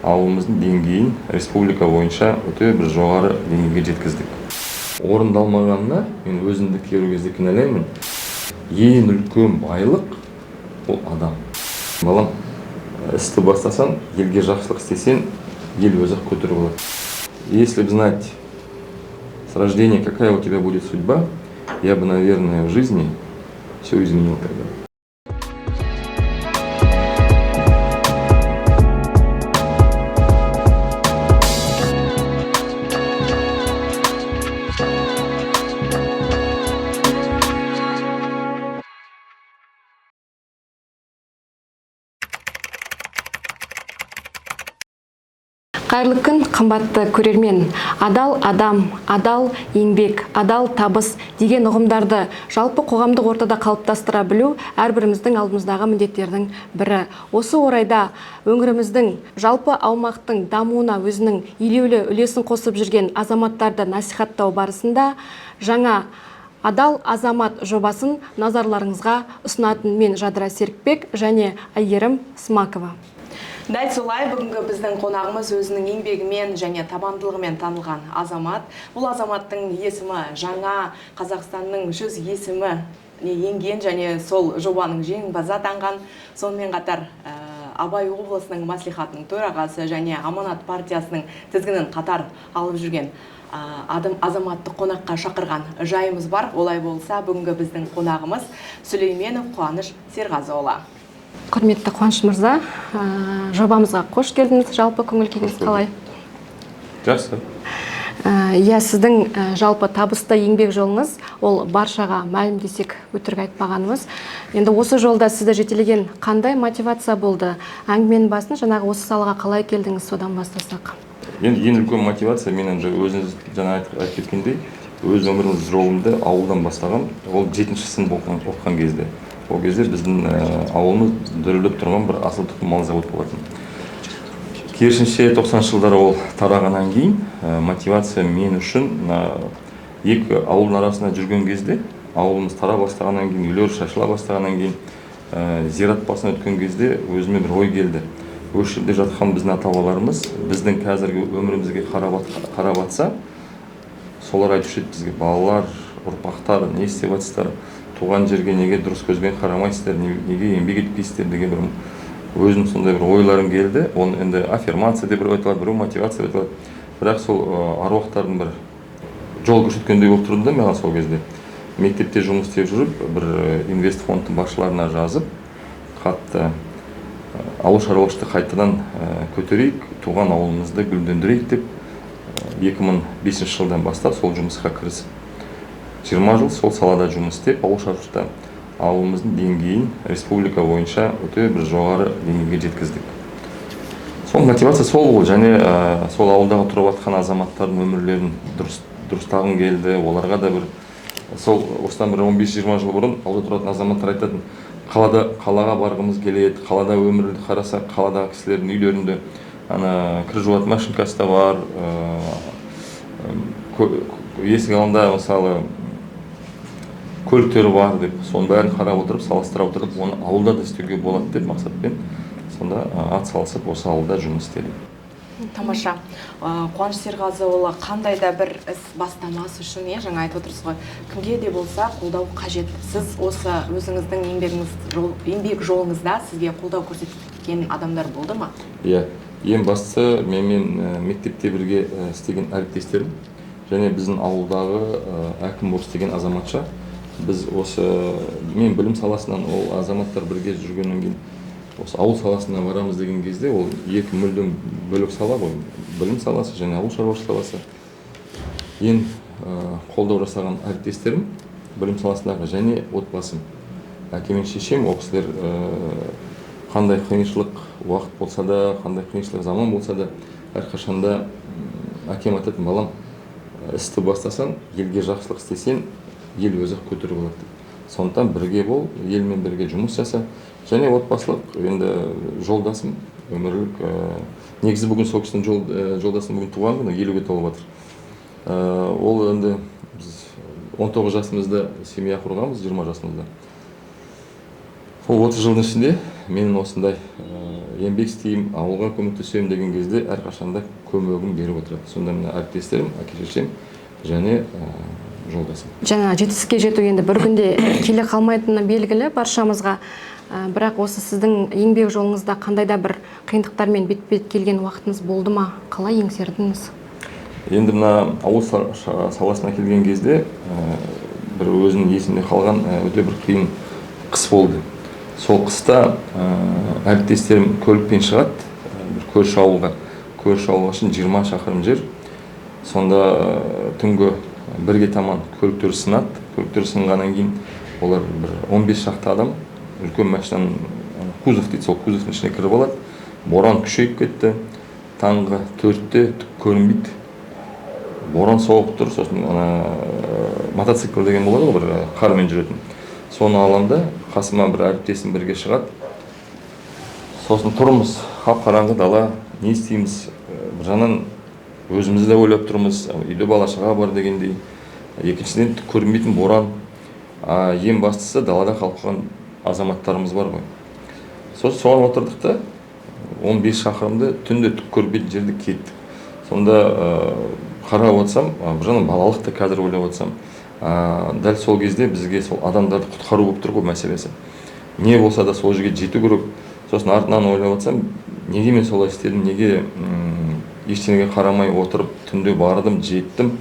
ауылымыздың деңгейін республика бойынша өте бір жоғары деңгейге жеткіздік. Орындалмағанына мен өзімді кейбір кезде кінәлаймын. Ең үлкен байлық ол адам. Балам, істі бастасаң, елге жақсылық істесең, ел өзі көтеріп алады. Если бы знать с рождения, какая у тебя будет судьба, я бы, наверное, в жизни все изменил тогда. Қайырлы күн, қымбатты көрермен. Адал адам, адал еңбек, адал табыс деген ұғымдарды жалпы қоғамдық ортада қалыптастыра білу әрбіріміздің алдымыздағы міндеттердің бірі. Осы орайда өңіріміздің жалпы аумақтың дамуына өзінің елеулі үлесін қосып жүрген азаматтарды насихаттау барысында жаңа Адал азамат жобасын назарларыңызға ұсынатын мен Жадыра Серікбек және Айгерім Смакова. Дәл солай, бүгінгі біздің қонағымыз өзінің еңбегімен және табандылығымен танылған азамат. Бұл азаматтың есімі жаңа Қазақстанның 100 есімі енген және сол жобаның жеңімпазы атанған. Сонымен қатар Абай облысының мәслихатының төрағасы және Аманат партиясының тізгінін қатар алып жүрген азаматты қонаққа шақырған жайымыз бар. Олай болса, бүгінгі біздің қонағымыз Сүлейменов Қуаныш Серғазыұлы. Құрметті Қуаныш мырза, жобамызға қош келдіңіз. Жалпы көңіл күйіңіз қалай? Жақсы. Сіздің жалпы табысты еңбек жолыңыз, ол баршаға мәлім десек өтірік айтпағанымыз. Енді осы жолда сізді жетелеген қандай мотивация болды? Әңгіменің басын жаңағы осы салаға қалай келдіңіз, содан бастасақ. Енді ең үлкен мотивация, мен өзіңіз жаңа айтып кеткендей, өз өміріміз жолымды ауылдан бастаған. Ол 7-ші сынып оқыған кезде. Ол кезде біздің ауылымыз дүріліп тұрған бір асыл тұқым мал завод болатын. Керісінше 90-шы жылдары ол тарағаннан кейін мотивация мен үшін екі ауылдың арасында жүрген кезде, ауылымыз тара бастағаннан кейін, үйлер шашыла бастағаннан кейін, зират басына өткен кезде өзіме бір ой келді. Осы жерде жатқан біздің ата-бабаларымыз біздің қазіргі өмірімізге қарап атса, солар айтушы еді бізге: балалар, ұрпақтар, не істеп жатсыздар? Туған жерге неге дұрыс көзбен қарамайсыздар, неге еңбек етпейсіздер деген бір өзім сондай бір ойларым келді. Оны енді аффирмация деп айтылады, бір мотивация деп айтылады. Бірақ сол аруақтардың бір жол көрсеткендей болып тұрды да маған сол кезде. Мектепте жұмыс істеп жүріп, бір инвестфондтың басшыларына жазып, қатты ауыл шаруашылықты қайтадан көтерейік, туған ауылымызды гүлдендірейік деп 2005 жылдан бастап сол жұмысқа кірісіп, 20 жыл сол салада жұмыс істеп, ауыл шаруашылықта ауылымыздың деңгейін республика бойынша өте бір жоғары деңгейге жеткіздік. Сол мотивация сол болды, және сол ауылдағы тұрып жатқан азаматтардың өмірлерін дұрыстағым келді. Оларға да бір сол осыдан бір 15-20 жыл бұрын ауылда тұратын азаматтар айтатын: қалаға барғымыз келеді, қалада өмірді қарасақ, қаладағы кісілердің үйлерінде кір жуатын машинкасы да бар, есік алдында мысалы көліктері бар деп, соның бәрін қарап отырып, салыстыра отырып, оны ауылда да істеуге болады деп мақсатпен сонда ат салысып осы ауылда жұмыс істедік. Тамаша. Қуаныш Серғазыұлы қандай да бір іс бастамасы үшін, жаңа айтып отырсыз ғой, кімге де болса қолдау қажет. Сіз осы өзіңіздің еңбек жолыңызда сізге қолдау көрсеткен адамдар болды ма? Иә, ең бастысы менімен мектепте бірге істеген әріптестерім және біздің ауылдағы әкім болып істеген азаматша. Біз осы мен білім саласынан, ол азаматтар бірге жүргеннен кейін осы ауыл саласына барамыз деген кезде, ол екі мүлдем бөлек сала ғой, білім саласы және ауыл шаруашылық саласы. Ең қолдау жасаған әріптестерім білім саласындағы және отбасым. Әке мен шешем, ол кісілер қандай қиыншылық уақыт болса да, қандай қиыншылық заман болса да, әрқашанда әкем айтатын: балам, істі бастасаң, елге жақсылық істесең, ел өзі көтеріп алады. Сондықтан бірге бол, елмен бірге жұмыс жаса. Және отбасылық, енді жолдасым, өмірлік, негізі бүгін сол кісінің жолдасым бүгін туған күні, 50-ге толып жатыр. Ол енді біз 19 жасымызда семья құрғанбыз, 20 жасымызда. Сол 30 жылдың ішінде мен осындай еңбек істеймін, ауылға көмектесемін деген кезде әрқашанда көмегін беріп отырады. Сонда мына әріптестерім, әке-шешем және жолдасым. Жаңа жетістікке жету енді бір күнде келе қалмайтыны белгілі баршамызға. Бірақ осы сіздің еңбек жолыңызда қандай да бір қиындықтармен бет-бет келген уақытыңыз болды ма? Қалай еңсердіңіз? Енді мына ауыл саласына келген кезде бір өзінің есімде қалған өте бір қиын қыс болды. Сол қыста әріптестерім көлікпен шығады, бір көрші ауылға үшін 20 шақырым жер. Сонда түнгі 1-ге таман көліктер сынады. Көліктер сынғаннан кейін олар бір 15 шақты адам үлкен машинаның кузов дейді, сол кузовтың ішіне кіріп алады. Боран күшейіп кетті. Таңғы 4-те түк көрінбейді. Боран соғып тұр, сосын мотоцикл деген болады ғой, бір қармен жүретін. Соны аламда қасыма бір әріптесім бірге шығады. Сосын тұрмыз, қап-қараңғы дала, не істейміз? Бір жағынан өзімізді де ойлап тұрмыз, үйде бала-шаға бар дегендей. Екіншіден түк көрінбейтін боран. Ең бастысы далада қалып қалған азаматтарымыз бар ғой. Соған отырдық та 15 шақырымды түнде түк көрінбейтін жерде кеттік. Сонда қарап отырсам, бір жағынан балалықты қазір ойлап отырсам, дәл сол кезде бізге сол адамдарды құтқару болып тұр ғой мәселесі. Не болса да сол жерге жету керек. Сосын артынан ойлап отырсам, неге мен солай істедім, неге ештеңеге қарамай отырып түнде бардым, жеттім.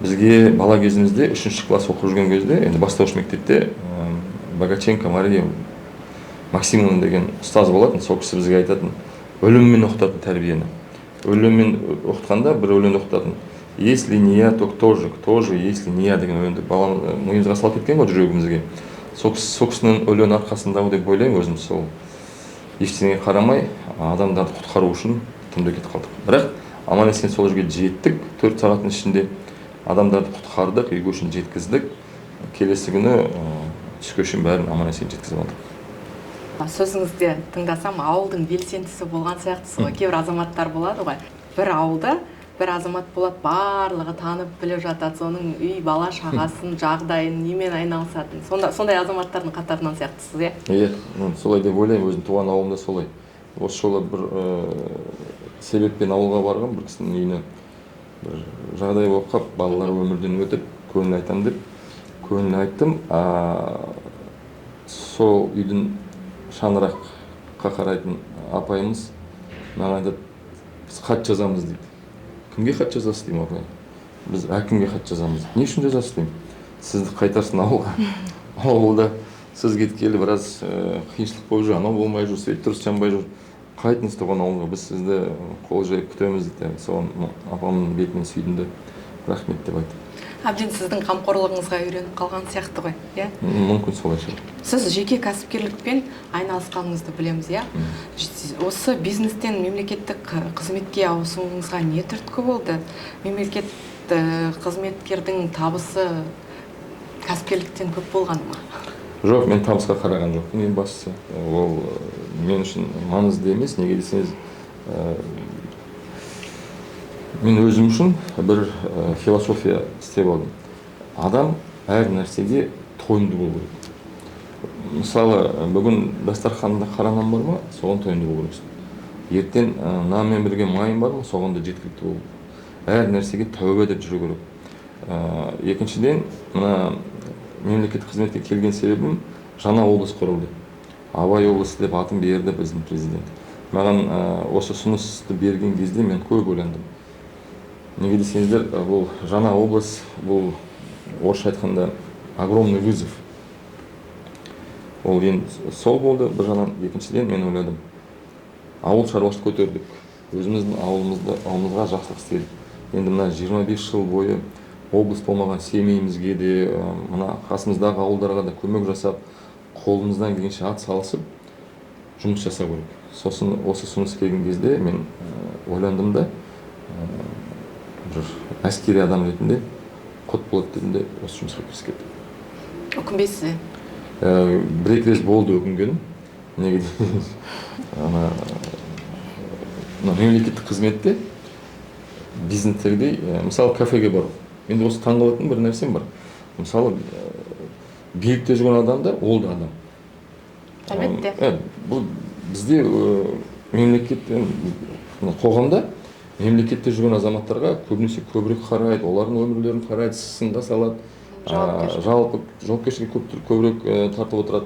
Бізге бала кезімізде 3-ші класс оқып жүрген кезде, енді бастауыш мектепте Богаченко Мария Максимовна деген ұстаз болатын, сол кісі бізге айтатын, өлеңмен оқытатын тәрбиені. Өлеңмен оқытқанда бір өлең оқытатын. Если не я, то кто же, если не я деген өлеңді балам миымызға салып кеткен ғой жүрегімізге. Сол кісінің өлең арқасында деп ойлаймын өзім, сол ештеңеге қарамай адамдарды құтқару үшін түнде кетіп қалдық. Бірақ аман-есен сол жерге жеттік, 4 сағаттың ішінде адамдарды құтқардық, үйге үшін жеткіздік. Келесі күні түске шейін бәрін аман-есен жеткізіп алдық. Сөзіңізде тыңдасам, ауылдың белсендісі болған сияқтысыз ғой. Кейбір азаматтар болады ғой. Бір ауылда бір азамат болады, барлығы танып біліп жатады, соның үй бала шағасын, жағдайын, немен айналысатын. Сондай азаматтардың қатарынан сияқтысыз, иә? Иә, солай деп ойлаймын, өзім туған ауылымда солай. Осы жолы бір себеппен ауылға барған, бір кісінің үйіне бір жағдай болып қалып, балалар өмірден өтіп, көңіл айтам деп, көңіл айттым. Сол үйдің шаңыраққа қарайтын апайымыз маған айтады, біз хат жазамыз дейді. Кімге хат жазасыз деймін, апай? Біз әкімге хат жазамыз. Не үшін жазасыз деймін? Сізді қайтарсын ауылға. Ауылда сіз кеткелі біраз қиыншылық болып жүр, анау болмай жүр, свет дұрыс жанбай жүр. Қайтыңыз туған ауылға, біз сізді қол жайып күтеміз дейді. Соған апамның бетінен сүйдім де, рахмет деп айтты. Әбден сіздің қамқорлығыңызға үйреніп қалған сияқты ғой, иә? Мүмкін солай шығар. Сіз жеке кәсіпкерлікпен айналысқаныңызды білеміз, иә? Осы бизнестен мемлекеттік қызметке ауысуыңызға не түрткі болды? Мемлекет қызметкердің табысы кәсіпкерліктен көп болған ма? Жоқ, мен табысқа қараған жоқпын, ең бастысы. Ол мен үшін маңызды емес, неге десеңіз, мен өзім үшін бір философия істеп алдым. Адам әр нәрсеге тойымды болу керек. Мысалы, бүгін дастарханда қара нан бар ма, соған тойымды болу керек. Ертең нанмен бірге майым бар ма, соған да жеткілікті болу керек. Әр нәрсеге тәубе деп жүру керек. Екіншіден, мына мемлекеттік қызметке келген себебім, жаңа облыс құрылды. Абай облысы деп атын берді біздің президент. Маған осы ұсынысты берген кезде мен көп ойландым. Неге десеңіздер, бұл жаңа облыс, бұл орысша айтқанда огромный вызов. Ол енді сол болды бір жағынан. Екіншіден мен ойладым, ауыл шаруашылық көтердік, өзіміздің ауылымызға жақсылық істедік. Енді мына 25 жыл бойы облыс болмаған семейімізге де, мына қасымыздағы ауылдарға да көмек жасап, қолымыздан келгенше ат салысып жұмыс жасау керек. Сосын осы ұсыныс келген кезде мен ойландым да, бір әскери адам ретінде құт болады дедім де осы жұмысқа кірісіп кеттім. Өкінбейсіз? Бір-екі рет болды өкінгенім. Неге десеңіз, мемлекеттік қызметте бизнестердей, мысалы кафеге бару. Енді осы таңғалатын бір нәрсем бар. Мысалы билікте жүрген адам да, ол да адам. Әлбетте. бұл бізде мемлекеттен қоғамда мемлекетте жүрген азаматтарға көбінесе көбірек қарайды, олардың өмірлерін қарайды, сынға салады, жалпы жауапкершілікке көбірек тартып отырады.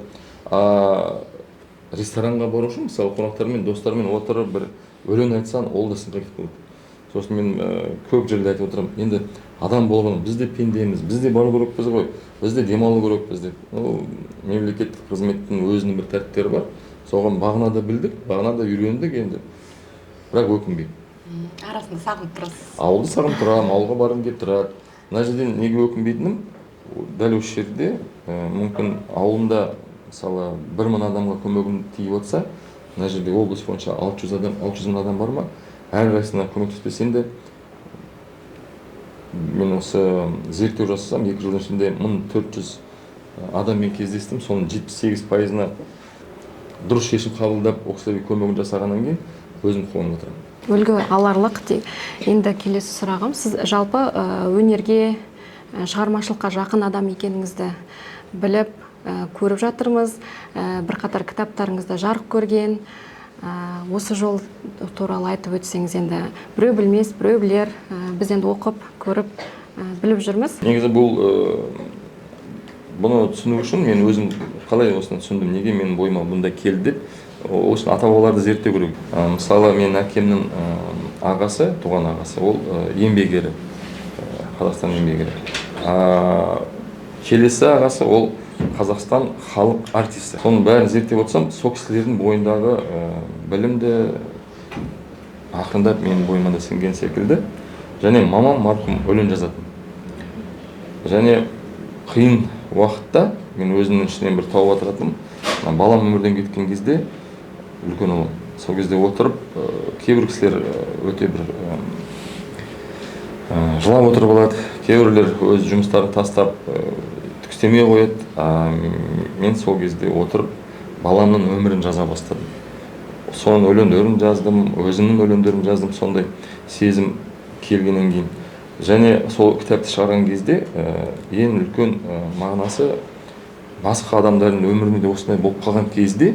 Ресторанға бару үшін, мысалы, қонақтармен, достармен отырып бір өлең айтсаң, ол да сынға кетіп қалады. Сосын мен көп жерде айтып отырамын, енді адам болған, біз де пендеміз, біз де бару керекпіз ғой, біз де демалу керекпіз деп. Мемлекеттік қызметтің өзінің бір тәртіптері бар. Соған бағынада білдік, бағынада үйрендік енді. Бірақ өкінбеймін. Арасында сағынып тұрасыз. Ауылды сағынып тұрамын, ауылға барғым келіп тұрады. Мына жерден неге өкінбейтінім, дәл осы жерде мүмкін ауылында мысалы 1000 адамға көмегім тиіп отса, мына жерде облыс бойынша 600 мың адам бар ма? Әрқайсысына көмектеспесем де, мен осы зерттеу жасасам, 2 жылдың ішінде 1400 адаммен кездестім, соның 78%-ына дұрыс шешім қабылдап, ол кісілерге көмегін жасағаннан кейін өзім қуанып отырамын. Үлгі аларлық. Енді келесі сұрағым, сіз жалпы өнерге, шығармашылыққа жақын адам екеніңізді біліп, көріп жатырмыз. Бірқатар кітаптарыңызда жарық көрген. Осы жол туралы айтып өтсеңіз, енді біреу білмес, біреу білер, біз енді оқып, көріп, біліп жүрміз. Негізі бұны түсіну үшін мен өзім қалай осыны түсіндім, неге менің бойыма бұндай келді деп, осы ата-бабаларды зерттеу керек. Мысалы, мен әкемнің ағасы, туған ағасы, ол еңбек ері, Қазақстан еңбек ері. Келесі ағасы ол Қазақстан халық артисі. Соның бәрін зерттеп отырсам, сол кісілердің бойындағы білімді ақырындап менің бойыма да сіңген секілді. Және мамам марқұм өлең жазатын. Және қиын уақытта мен өзімнің ішінен бір тауып отыратынмын. Балам өмірден кеткен кезде үлкен ұлым. Сол кезде отырып, кейбір кісілер өте бір жылап отырып алады, кейбіреулер өз жұмыстарын тастап түкістемей қояды. Мен сол кезде отырып баламның өмірін жаза бастадым. Соның өлеңдерін жаздым, өзімнің өлеңдерін жаздым, сондай сезім келгеннен кейін. Және сол кітапты шығарған кезде ең үлкен мағынасы, басқа адамдардың өмірінде осындай болып қалған кезде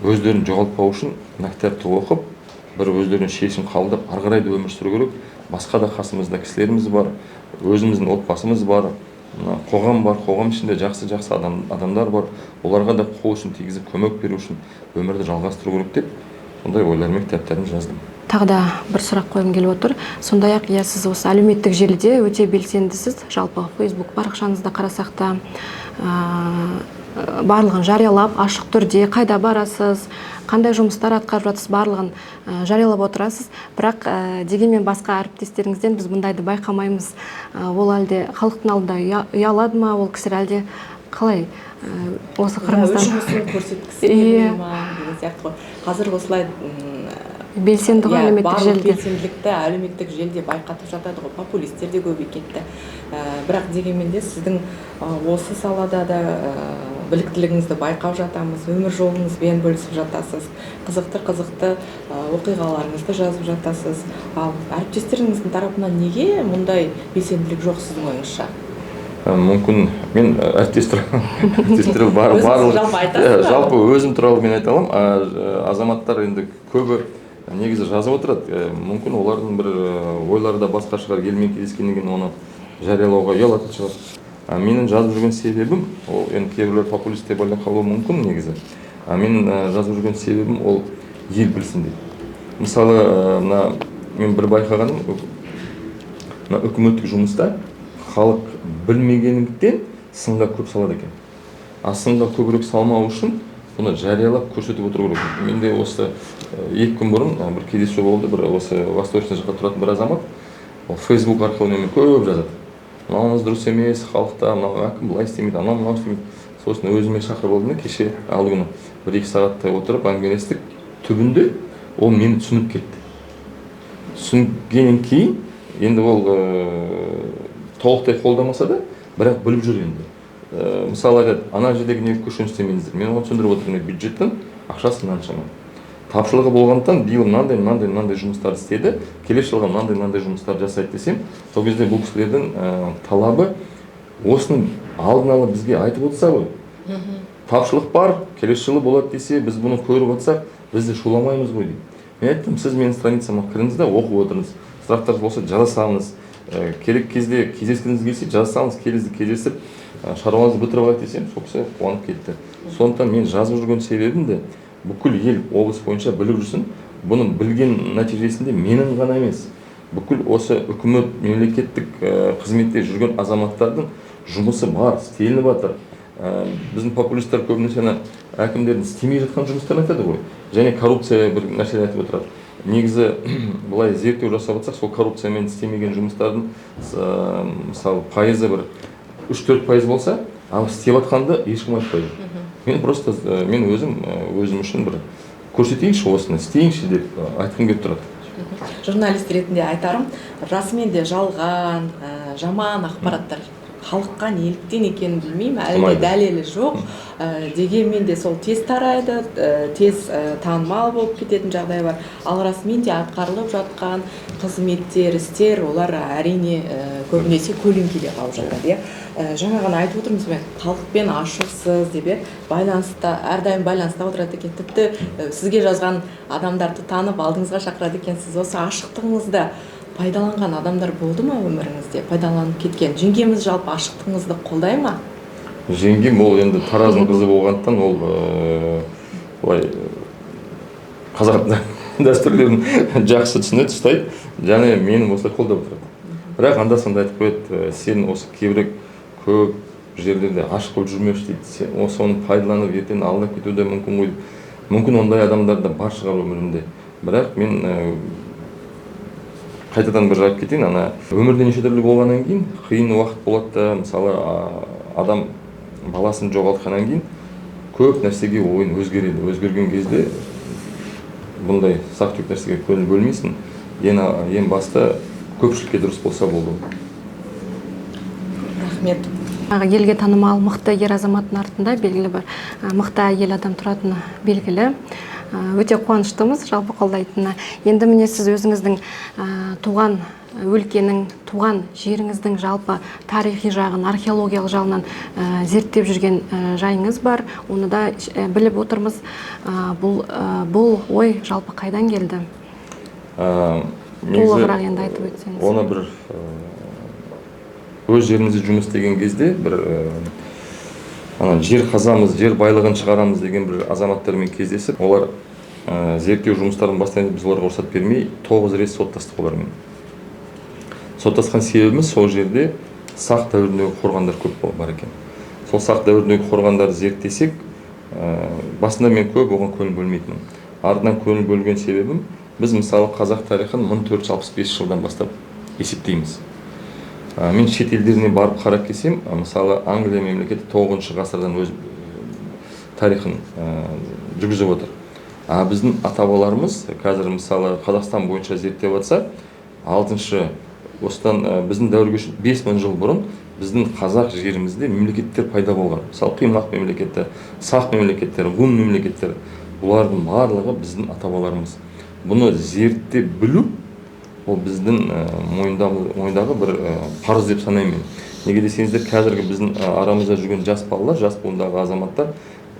өздерін жоғалтпау үшін мына кітапты оқып, бір өздеріне шешім қабылдап, ары қарай да өмір сүру керек. Басқа да қасымызда кісілеріміз бар, өзіміздің отбасымыз бар, қоғам бар, қоғам ішінде жақсы адамдар бар. Оларға да қол ұшын тигізіп, көмек беру үшін өмірді жалғастыру керек деп, сондай ойлармен кітаптарымды жаздым. Тағы да бір сұрақ қойғым келіп отыр. Сондай-ақ, сіз осы әлеуметтік желіде өте белсендісіз. Жалпы Facebook парақшаңызда қарасақ та барлығын жариялап, ашық түрде қайда барасыз, қандай жұмыстар атқарып жатсыз, барлығын жариялап отырасыз. Бірақ дегенмен басқа әріптестеріңізден біз бұндайды байқамаймыз. Ол әлде халықтың алдында ұялады ма, ол кісілер әлде қалай осы қырғыздан жұмысын көрсеткісі келмей ма деген сияқты ғой. Қазір осылай белсенді ғой әлеуметтік желіде. Белсенділікті әлеуметтік желіде байқатып жатады ғой, популистер де көбейіп кетті. Бірақ дегенмен де сіздің осы салада да біліктілігіңізді байқап жатамыз, өмір жолыңызбен бөлісіп жатасыз, қызықты оқиғаларыңызды жазып жатасыз. Ал әріптестеріңіздің тарапынан неге мұндай белсенділік жоқ сіздің ойыңызша? Мүмкін мен әріптестер жалпы өзім туралы мен айта аламын. Азаматтар енді көбі негізі жазып отырады. Мүмкін олардың бір ойлары да басқа шығар, елмен кездескеннен кейін оны жариялауға ұялатын шығар. Менің жазып жүрген себебім, ол енді кейбіреулер популист деп ойлап қалуы мүмкін негізі. Менің жазып жүрген себебім ол ел білсін дейді. Мысалы, мен бір байқағаным, үкіметтік жұмыста халық білмегендіктен сынға көп салады екен. Сынға көбірек салмау үшін бұны жариялап көрсетіп отыру керек. Менде осы 2 күн бұрын бір кездесу болды, бір осы восточный жақта тұратын бір азамат, ол Facebook арқылы менімен көп жазады. Мынауыңыз дұрыс емес, халықта әкім былай істемейді, анау істемейді. Сосын өзіме шақырып алдым, кеше алды күні 1-2 сағаттай отырып әңгімелестік. Түбінде ол мені түсініп кетті. Түсінгеннен кейін енді ол толықтай қолдамаса да, бірақ біліп жүр енді. Мысалы айтады, ана жердегі неге көшені істемейсіздер? Мен оған түсіндіріп отырмын, бюджеттің ақшасы мынаншама. Тапшылығы болғандықтан биыл мынандай жұмыстар істеді, келесі жылға мынандай жұмыстар жасайды десем, сол кезде бұл кісілердің талабы осының алдын ала бізге айтып отырса ғой. тапшылық бар, келесі жылы болады десе, біз бұны көріп жатсақ, біз де шуламаймыз ғой дейді. Мен айттым, сіз менің страницама кіріңіз да оқып отырыңыз. Сұрақтар болса жаза салыңыз. Керек кезде кездескіңіз келсе жаза салыңыз, кездесіп шаруаңызды бітіріп алайық десем, сол кісі қуанып кетті. Сондықтан мен жазып жүрген себебім де бүкіл ел облыс бойынша біліп жүрсін. Бұның білген нәтижесінде менің ғана емес, бүкіл осы үкімет мемлекеттік қызметте жүрген азаматтардың жұмысы бар, істелініп жатыр. Біздің популистер көбінесе әкімдердің істемей жатқан жұмыстарын айтады ғой. Және коррупция бір нәрсе айтып отырады. Негізі былай зерттеу жасап жатсақ, сол коррупциямен істемеген жұмыстардың мысалы пайызы бір 3-4% болса, ал істеп жатқанды ешкім айтпайды. Мен өзім үшін бір көрсетейінші осыны, істейінші деп айтқым келіп тұрады. Журналист ретінде айтарым, расымен де жалған, жаман ақпараттар халыққа неліктен екенін білмеймін, әлде дәлелі жоқ. Дегенмен де сол тез тарайды, тез танымал болып кететін жағдай бар. Ал расымен де атқарылып жатқан қызметтер, істер, олар әрине көбінесе көлеңкеде қалып жатады. Жаңа ғана айтып отырмыз бе, халықпен ашықсыз деп байланыста, әрдайым байланыста отырады екен. Тіпті сізге жазған адамдарды танып алдыңызға шақырады екенсіз. Осы ашықтығыңызды пайдаланған адамдар болды ма өміріңізде? Пайдаланып кеткен. Жеңгеміз жалпы ашықтығыңызды қолдай ма? Жеңгем ол енді Тараздың қызы болғандықтан ол былай қазақ дәстүрлерін жақсы түсінеді, ұстайды. Және мені осылай қолдап отырады. Бірақ анда-санда айтып қояды, сен осы кейбір көп жерлерде ашық болып жүрмеші дейді. Осы оны пайдаланып ертең алдап кетуі де мүмкін ғой. Мүмкін ондай адамдар да бар шығар өмірімде. Бірақ мен қайтадан бір жайып кетейін, өмірде неше түрлі болғаннан кейін қиын уақыт болады да, мысалы адам баласын жоғалтқаннан кейін көп нәрсеге ойын өзгереді. Өзгерген кезде бұндай сақ-түйек нәрсеге көңіл бөлмейсің. Ең басты көпшілікке дұрыс болса болды. Рахмет. Елге танымал мықты ер азаматтың артында белгілі бір мықты әйел адам тұратыны белгілі. Өте қуаныштымыз жалпы қолдайтынына. Енді міне сіз өзіңіздің туған өлкенің, туған жеріңіздің жалпы тарихи жағын, археологиялық жағынан зерттеп жүрген жайыңыз бар. Оны да біліп отырмыз. Бұл ой жалпы қайдан келді? Толығырақ енді айтып өтсеңіз. Оны бір өз жерімізде жұмыс істеген кезде бір жер қазамыз, жер байлығын шығарамыз деген бір азаматтармен кездесіп, олар зерттеу жұмыстарын бастайды, біз оларға рұқсат бермей 9 рет соттастық олармен. Соттасқан себебіміз сол жерде сақ дәуіріндегі қорғандар көп бар екен. Сол сақ дәуіріндегі қорғандарды зерттесек, басында мен көп оған көңіл бөлмейтінмін. Артынан көңіл бөлген себебім, біз мысалы қазақ тарихын 1465 жылдан бастап есептейміз. Мен шет елдеріне барып қарап келсем, мысалы Англия мемлекеті 9 ғасырдан өз тарихын жүргізіп отыр. Біздің ата-бабаларымыз қазір мысалы Қазақстан бойынша зерттеп жатса, 6-шы осыдан біздің дәуірге 5000 жыл бұрын біздің қазақ жерімізде мемлекеттер пайда болған. Мысалы Қимақ мемлекеті, Сақ мемлекеттері, Ғұн мемлекеттері, бұлардың барлығы біздің ата-бабаларымыз. Бұны зерттеп білу ол біздің мойындағы бір парыз деп санаймын. Неге десеңіздер, қазіргі біздің арамызда жүрген жас балалар, жас буындағы азаматтар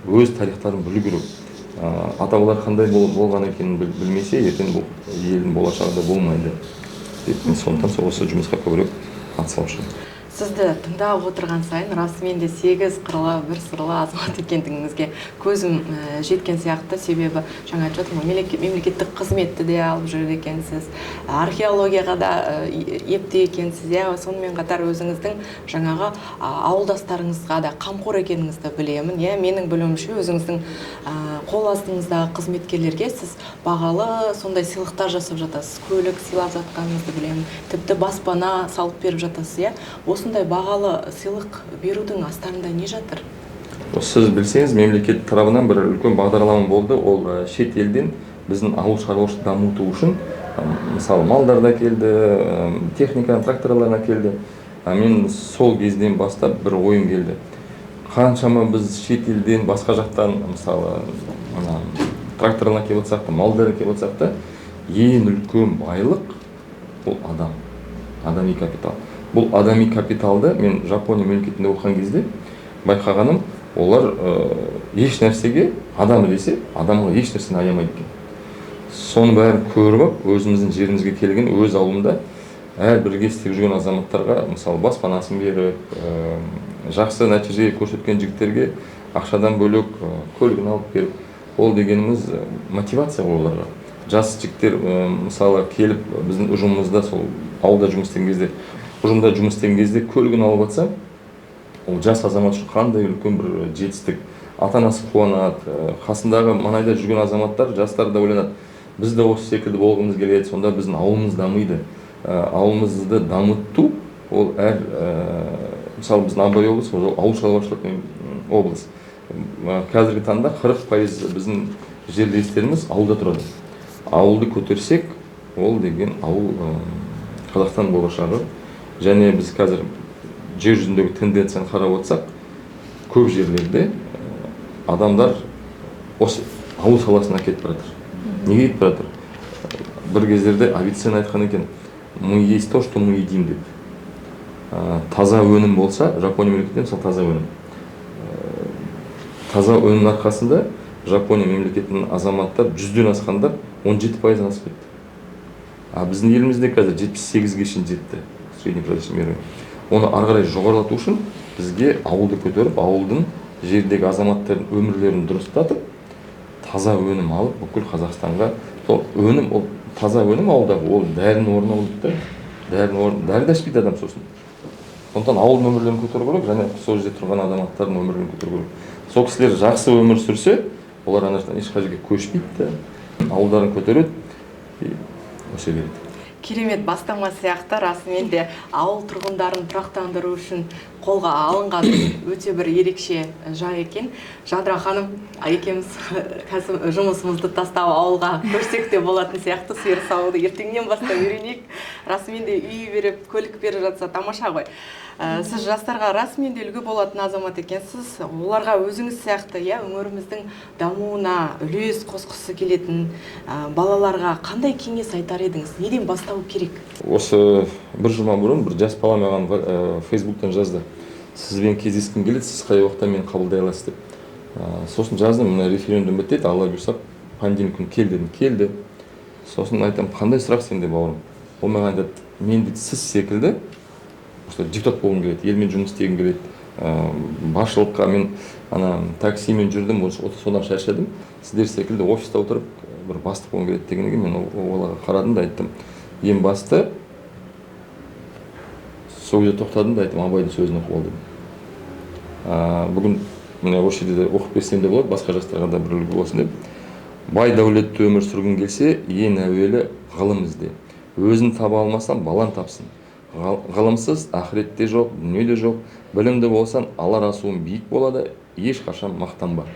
өз тарихтарын білу керек. Ата-бабалар қандай болған екенін білмесе, ертең бұл елдің болашағында болмайды. Сондықтан осы жұмысқа көбірек атсалысамын. Сізді тыңдап отырған сайын расымен де 8 қырлы, 1 сырлы азамат екендігіңізге көзім жеткен сияқты. Себебі жаңа айтып жатырмын, мемлекеттік қызметті де алып жүреді екенсіз, археологияға да епті екенсіз. Сонымен қатар өзіңіздің жаңағы ауылдастарыңызға да қамқор екеніңізді білемін. Менің білуімше өзіңіздің қол астыңыздағы қызметкерлерге сіз бағалы сондай сыйлықтар жасап жатасыз, көлік сыйлап жатқаныңызды білемін, тіпті баспана салып беріп жатасыз. Осындай бағалы сыйлық берудің астарында не жатыр? Сіз білсеңіз, мемлекет тарапынан бір үлкен бағдарлама болды. Ол шет елден біздің ауыл шаруашылығын дамыту үшін, мысалы малдар да келді, техника, тракторлар да келді. Мен сол кезден бастап бір ойым келді. Қаншама біз шет елден, басқа жақтан, мысалы тракторлар келіп жатсақ та, малдар келіп жатсақ та, ең үлкен байлық бұл адам, адами капитал. Бұл адами капиталды мен Жапония мемлекетінде оқыған кезде байқағаным, олар еш нәрсеге адам ілесе, адамға еш нәрсені аямайды екен. Соның бәрін көріп алып, өзіміздің жерімізге келген, өз ауылында әр бірге істеп жүрген азаматтарға, мысалы баспанасын беріп, жақсы нәтиже көрсеткен жігіттерге ақшадан бөлек көлігін алып беріп, ол дегеніміз мотивация ғой оларға. Жас жігіттер мысалы келіп біздің ұжымымызда, сол ауылда жұмыс істеген кезде, ұжымда жұмыс істеген кезде көлігін алып жатса, ол жас азамат үшін қандай үлкен бір жетістік. Ата-анасы қуанады, қасындағы маңайда жүрген азаматтар, жастар да ойланады, біз де осы секілді болғымыз келеді, сонда біздің ауылымыз дамиды. Ауылымызды дамыту, ол әр, мысалы біздің Абай облысы, ол ауыл шаруашылық облыс. Қазіргі таңда 40% біздің жерлестеріміз ауылда тұрады. Ауылды көтерсек, ол деген ауыл Қазақстан болашағы. Және біз қазір жер жүзіндегі тенденцияны қарап отырсақ, көп жерлерде адамдар осы ауыл саласына кетіп баратыр. Неге кетіп баратыр? Бір кездерде Авиценна айтқан екен, мы есть то, что мы едим деп. Таза өнім болса, Жапония мемлекетінде мысалы таза өнім. Таза өнім арқасында Жапония мемлекетінің азаматтар 100-ден асқандар 17% асып кетті. Біздің елімізде қазір 78-ге шейін жетті средний продовольственный мировой. Оны ары қарай жоғарылату үшін бізге ауылды көтеріп, ауылдың жердегі азаматтардың өмірлерін дұрыстатып, таза өнім алып, бүкіл Қазақстанға, сол өнім, ол таза өнім ауылдағы, ол дәрінің орнына алып, дәрі де ішпейді адам сосын. Сондықтан ауылдың өмірлерін көтеру керек, және сол жерде тұрған азаматтардың өмірлерін көтеру керек. Сол кісілер жақсы өмір сүрсе, олар ешқай жерге көшпейді, ауылдарын көтереді, өсе береді. Керемет бастама сияқты, расымен де ауыл тұрғындарын тұрақтандыру үшін қолға алынған өте бір ерекше жай екен. Жадыра ханым, екеуміз жұмысымызды тастап ауылға көшсек те болатын сияқты, сиыр саууды ертеңнен бастап үйренейік. Расымен де үй беріп, көлік беріп жатса тамаша ғой. Сіз жастарға расымен де үлгі болатын азамат екенсіз. Оларға өзіңіз сияқты, өңіріміздің дамуына үлес қосқысы келетін балаларға қандай кеңес айтар едіңіз? Неден бастау керек? Осы бір жұма бұрын бір жас бала маған Фейсбуктан жазды. Сізбен кездескім келеді, сіз қай уақытта мені қабылдай аласыз деп. Сосын жаздым, мына референдум бітеді, Алла бұйырса пандемия күні кел дедім, келді. Сосын айтам, қандай сұрақ сенде бауырым? Ол маған айтады, мен дейді сіз секілді депутат болғым келеді, елмен жұмыс істегім келеді. Басшылыққа мен таксимен жүрдім, содан шаршадым. Сіздер секілді офиста отырып бір бастық болғым келеді дегенге мен оларға қарадым да айттым, ең басты сол жерде тоқтадым да айттым, Абайдың сөзін оқып ал дедім. Бүгін міне осы жерде оқып берсем де болады, басқа жастарға да бір үлгі болсын деп. Бай дәулетті өмір сүргің келсе, ең әуелі ғылым ізде. Өзін таба алмасам, балан тапсын. Ғылымсыз ақыретте жоқ, дүниеде жоқ. Білімді болсан, алар асуын биік болады, ешқашан мақтанба.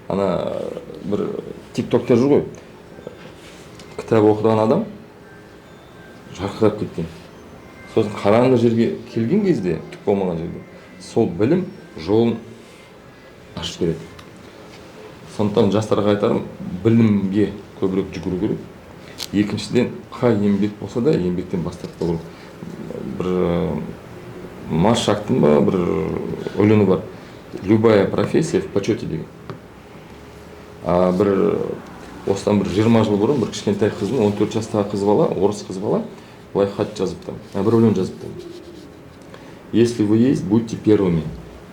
Бір тиктоктер жүр ғой. Кітап оқыған адам жарқырап кеткен. Сосын қараңғы жерге келген кезде, түк болмаған жерге, сол білім жолын ашып береді. Сондықтан жастарға айтарым, білімге көбірек жүгіру керек. Екіншіден, қай еңбек болса да еңбектен бастап болу керек. Бір Маршактың ба бір өлеңі бар. Любая профессия в почете деген. Осыдан бір 20 жыл бұрын бір кішкентай қыздың, 14 жастағы қыз бала, орыс қыз бала, былай хат жазыпты. Бір өлең жазыпты. Если вы есть, будьте первыми.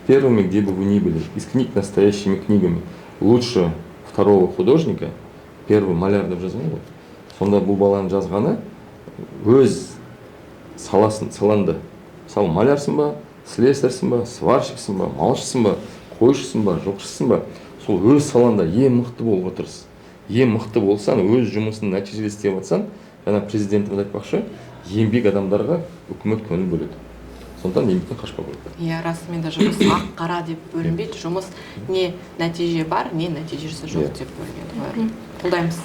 Первыми, где бы вы ни были. Из книг настоящими книгами. Лучше второго художника, первый маляр деп жазған ғой. Сонда бұл баланың жазғаны өз саланды. Мысалы, малярсың ба, слесарьсың ба, сварщиксың ба, малшысың ба, қойшысың ба, жоқшысың ба, сол өз саланда ең мықты болуға тырыс. Ең мықты болсаң, өз жұмысын нәтижелі істеп жатсаң, жаңа президентіміз айтпақшы, еңбек адамдарға үкімет көңіл бөледі. Сондықтан еңбектен қашпау керек. Расымен де жұмыс ақ-қара деп бөлінбейді. Жұмыс не нәтиже бар, не нәтижесі жоқ деп бөлінеді. Қолдаймыз.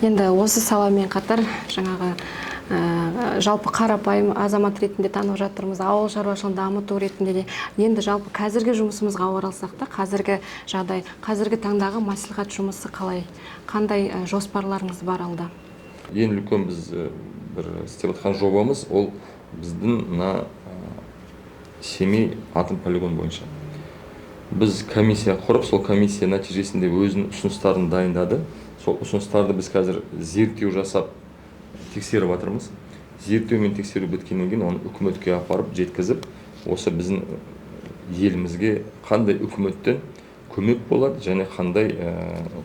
Енді осы саламен қатар жаңағы жалпы қарапайым азамат ретінде танып жатырмыз, ауыл шаруашылығын дамыту ретінде де. Енді жалпы қазіргі жұмысымызға оралсақ та, қазіргі жағдай, қазіргі таңдағы мәслихат жұмысы қалай? Қандай жоспарларыңыз бар алда? Ең үлкен біз бір істеп жатқан жобамыз, ол біздің Семей атом полигон бойынша. біз комиссия құрып, сол комиссия нәтижесінде өзінің ұсыныстарын дайындады. Сол ұсыныстарды біз қазір зерттеу жасап тексеріп жатырмыз. Зерттеу мен тексеру біткеннен кейін оны үкіметке апарып жеткізіп, осы біздің елімізге қандай үкіметтен көмек болады және қандай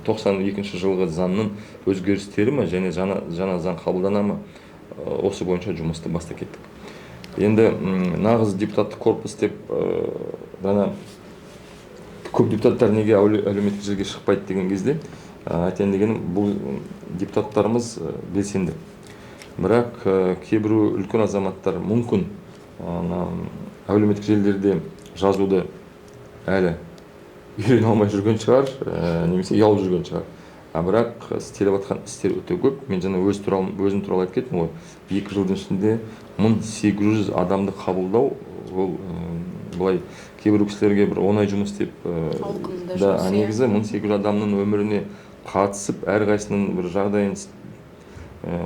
92 жылғы заңның өзгерістері ме және жаңа заң қабылдана ма, осы бойынша жұмысты бастап кеттік. Енді нағыз депутаттық корпус деп жаңа көп депутаттар неге әлеуметтік жерге шықпайды деген кезде айтайын дегенім, бұл депутаттарымыз белсенді. Бірақ кейбір үлкен азаматтар мүмкін әлеуметтік желілерде жазуды әлі үйрене алмай жүрген шығар, немесе ұялып жүрген шығар. Бірақ істеліп жатқан істер өте көп. Мен жаңа өзім туралы айтып кеттім ғой. 2 жылдың ішінде 1800 адамды қабылдау, ол былай кейбір кісілерге бір оңай жұмыс деп, негізі 1800 адамның өміріне қатысып, әрқайсының бір жағдайын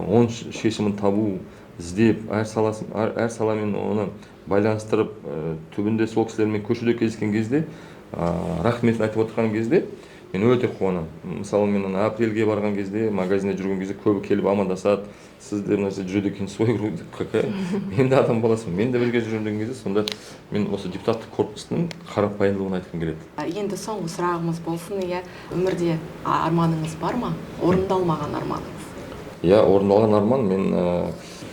оң шешімін табу, іздеп, әр саламен оны байланыстырып, түбінде сол кісілермен көшуде кездескен кезде, рахметін айтып отырған кезде мен өте қуанамын. Мысалы, мен апрельге барған кезде, магазинде жүрген кезде көбі келіп амандасады. Сіздер нәрсе жүреді екенсіз ғой, какая? Мен де адам баласымын, мен де бірге жүрген кезде, сонда мен осы депутаттық корпустың қарапайымдылығын айтқым келеді. Енді соңғы сұрағымыз болсын, өмірде арманыңыз бар ма? Орындалмаған арманыңыз? Орындалған арман, мен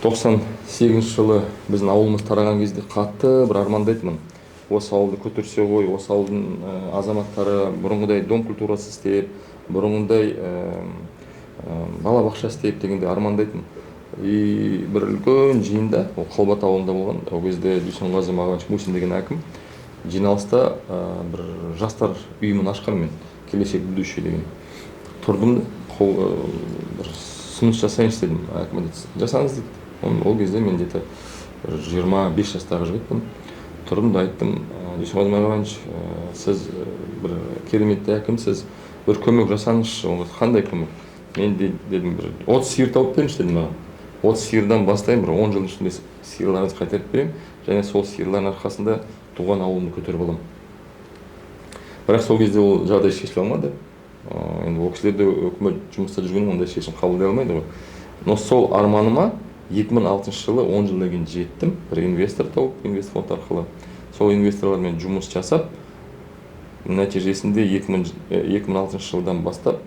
98 жылы біздің ауылымыз тараған кезде қатты бір армандайтынмын. Осы ауылды көтерсе ғой, осы ауылдың азаматтары бұрынғыдай дом культурасы істеп, бұрынғыдай балабақша істеп дегенде армандайтын. И бір үлкен жиында, ол Қалбат ауылында болған, ол кезде Дүйсенғазы Мағауович Мусин деген әкім жиналыста бір жастар үйімін ашқан, мен келешек будущее деген. Тұрдым, бір ұсыныс жасайыншы дедім, әкім жасаңыз деді. Ол кезде мен 25 жастағы жігітпін. Тұрдым да айттым, Дүйсенғазы Мағауович, сіз бір кереметті әкімсіз, бір көмек жасаңызшы. Қандай көмек? Мен дедім, бір 30 сиыр тауып беріңізші дедім маған. 30 сиырдан бастайын, бір 10 жыл ішінде сиырларыңызды қайтарып беремін, және сол сиырлардың арқасында туған ауылымды көтеріп аламын. Бірақ сол кезде ол жағдай шешіле алмады. Енді ол кісілерде үкімет жұмыста жүргеннен ондай шешім қабылдай алмайды ғой. Но сол арманыма 2006 жылы 10 жылдан кейін жеттім. Бір инвестор тауып, инвестор фонд арқылы. Сол инвесторлармен жұмыс жасап, нәтижесінде 2006 жылдан бастап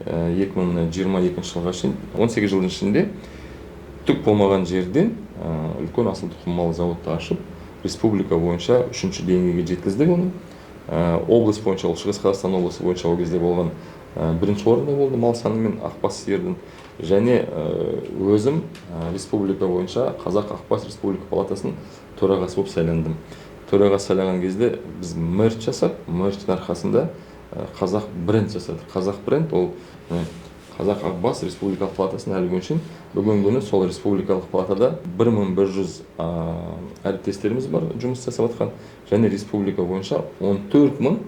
2022 жылға шейін 18 жылдың ішінде түк болмаған жерден үлкен асыл тұқым мал зауытты ашып, республика бойынша 3-ші деңгейге жеткіздік оны. Облыс бойынша, ол Шығыс Қазақстан облысы бойынша ол кезде болған 1-ші орында болды мал санымен ақбас сиырдың. Және өзім республика бойынша Қазақ ақбас республика палатасының төрағасы болып сайландым. Төрағасы сайлаған кезде біз мерч жасап, мерчтің арқасында қазақ бренд жасадық. Қазақ бренд ол Қазақ ақбас республикалық палатасының әлі күнше бүгінгі күні сол республикалық палатада 1100 әріптестеріміз бар жұмыс жасап жатқан, және республика бойынша 14 000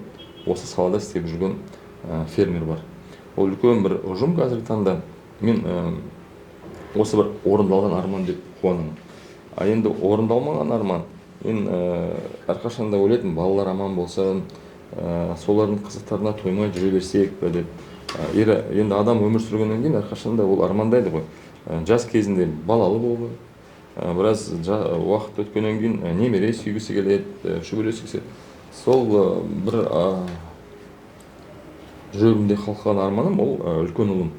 осы салада істеп жүрген фермер бар. Ол үлкен бір ұжым қазіргі таңда. Мен осы бір орындалған арман деп қуанамын. Енді орындалмаған арман, мен әрқашанда ойлайтын, балалар аман болсын, солардың қызықтарына тоймай жүре берсек пе деп. Енді адам өмір сүргеннен кейін әрқашанда ол армандайды ғой. Жас кезінде балалы болды, біраз уақыт өткеннен кейін немере сүйгісі келеді, шөбере сүйгісі. Сол бір жүрегімде қалқан арманым, ол үлкен ұлым.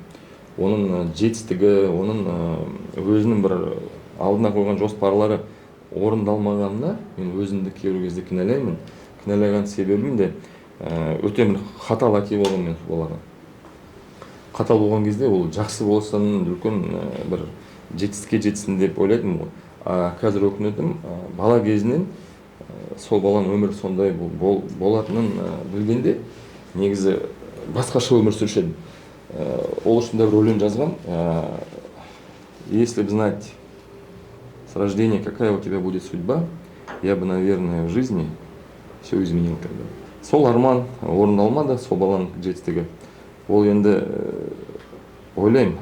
Оның жетістігі, оның өзінің бір алдына қойған жоспарлары орындалмағанына мен өзімді кейбір кезде кінәлаймын. Кінәлаған себебім де өте бір қатал әке болған мен балаға. Қатал болған кезде ол жақсы болсын, үлкен бір жетістікке жетсін деп ойлайтын ғой. Қазір өкінетім, бала кезінен сол баланың өмірі сондай болатынын білгенде, негізі басқаша өмір сүруші едім. Ол үшін де бір өлең жазған. Если бы знать с рождения, какая у тебя будет судьба, я бы, наверное, в жизни все изменил тогда. Сол арман орындалмады, сол баланың жетістігі. Ол енді ойлаймын,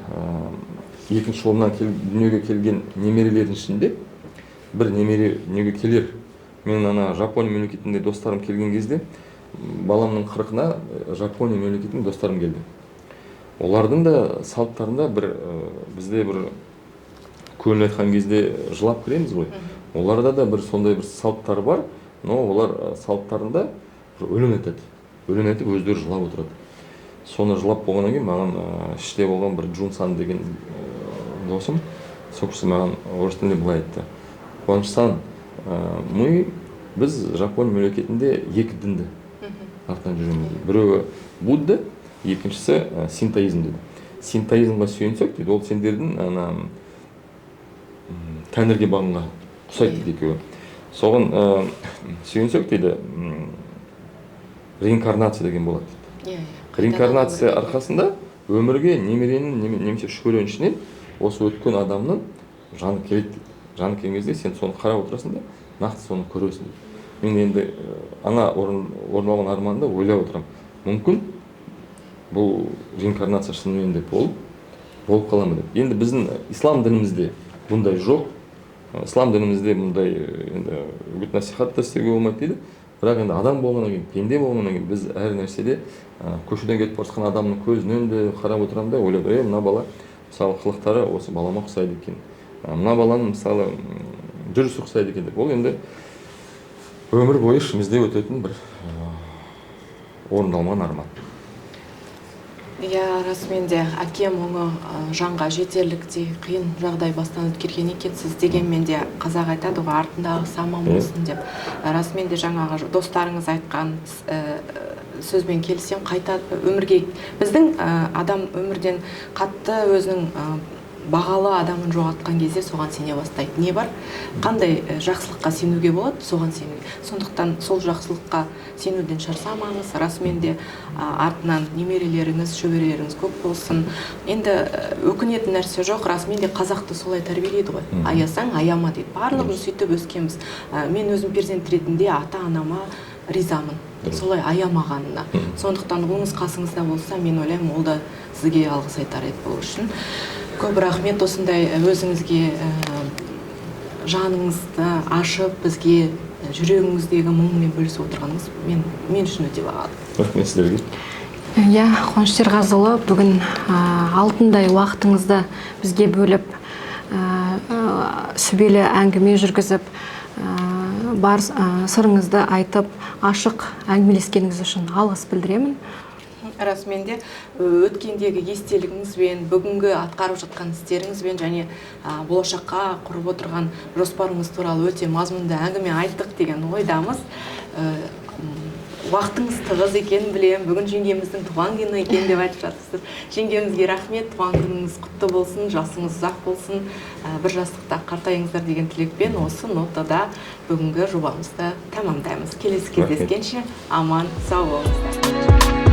екінші ұлымнан дүниеге келген немерелердің ішінде бір немере дүниеге келер. Мен Жапония мемлекетінде достарым келген кезде баламның 40-ына Жапония мемлекетінің достарым келді. Олардың да салттарында бізде бір көңіл айтқан кезде жылап кіреміз ғой. Оларда да бір сондай бір салттар бар, но олар салттарында өлең айтады. Өлең айтып өздері жылап отырады. Соны жылап болғаннан кейін маған іште болған бір Джунсан деген досым, сол кісі маған орыс тілінде былай айтты. Қуаныш-сан, біз Жапония мемлекетінде екі дінді артынан жүреміз. Біреуі Будда, екіншісі синтоизм деді. Синтоизмға сүйенсек дейді, ол сендердің тәңірге бағынға ұқсайды дейді екеуі. Соған сүйенсек дейді, реинкарнация деген болады дейді. Реинкарнация арқасында өмірге немеренің немесе шөбереншінен осы өткен адамның жаны келеді дейді. Жаны келген кезде сен соны қарап отырасың да, нақты соны көресің дейді. Мен енді ана орындалған арманды ойлап отырамын. Мүмкін бұл реинкарнация шынымен де болып қала ма деп. Енді біздің ислам дінімізде бұндай жоқ. Ислам дінімізде бұндай үгіт насихат та істеуге болмайды дейді. Бірақ енді адам болғаннан кейін, пенде болғаннан кейін біз әр нәрседе көшеден кетіп бара жатқан адамның көзінен де қарап отырамын да ойлап, мына бала мысалы қылықтары осы балама ұқсайды екен. Мына баланың мысалы жүрісі ұқсайды екен деп. Ол енді өмір бойы ішімізде өтетін бір орындалмаған арман. Иә, расымен де әкем оны жанға жетерліктей қиын жағдай бастан өткерген екенсіз дегенмен де қазақ айтады ғой, артындағы саман болсын деп. Расымен де жаңағы достарыңыз айтқан сөзбен келсем, қайта өмірге біздің адам өмірден қатты өзінің бағалы адамын жоғалтқан кезде соған сене бастайды. Не бар? Қандай жақсылыққа сенуге болады, соған сенуге. Сондықтан сол жақсылыққа сенуден шаршамаңыз. Расымен де артынан немерелеріңіз, шөберелеріңіз көп болсын. Енді өкінетін нәрсе жоқ. Расымен де қазақты солай тәрбиелейді ғой. Аясаң, аяма дейді. Барлығын сөйтіп өскенбіз. Мен өзім перзент ретінде ата-анама ризамын. Солай аямағанына. Сондықтан ұлыңыз қасыңызда болса, мен ойлаймын, ол да сізге алғыс айтар еді бұл үшін. Көп рахмет, осындай өзіңізге жаныңызды ашып, бізге жүрегіңіздегі мұңмен бөлісіп отырғаныңыз мен үшін өте бағалы. Рахмет сіздерге. Иә, Қуаныш Серғазыұлы, бүгін алтындай уақытыңызды бізге бөліп, сүбелі әңгіме жүргізіп, бар сырыңызды айтып, ашық әңгімелескеніңіз үшін алғыс білдіремін. Расымен де өткендегі естелігіңізбен, бүгінгі атқарып жатқан істеріңізбен және болашаққа құрып отырған жоспарыңыз туралы өте мазмұнды әңгіме айттық деген ойдамыз. Уақытыңыз тығыз екенін білемін. Бүгін жеңгеміздің туған күні екен деп айтып жатырсыз. Жеңгемізге рахмет, туған күніңіз құтты болсын, жасыңыз ұзақ болсын, бір жастықта қартайыңыздар деген тілекпен осы нотада бүгінгі жобамызды тәмамдаймыз. Келесі кездескенше аман сау болыңыздар.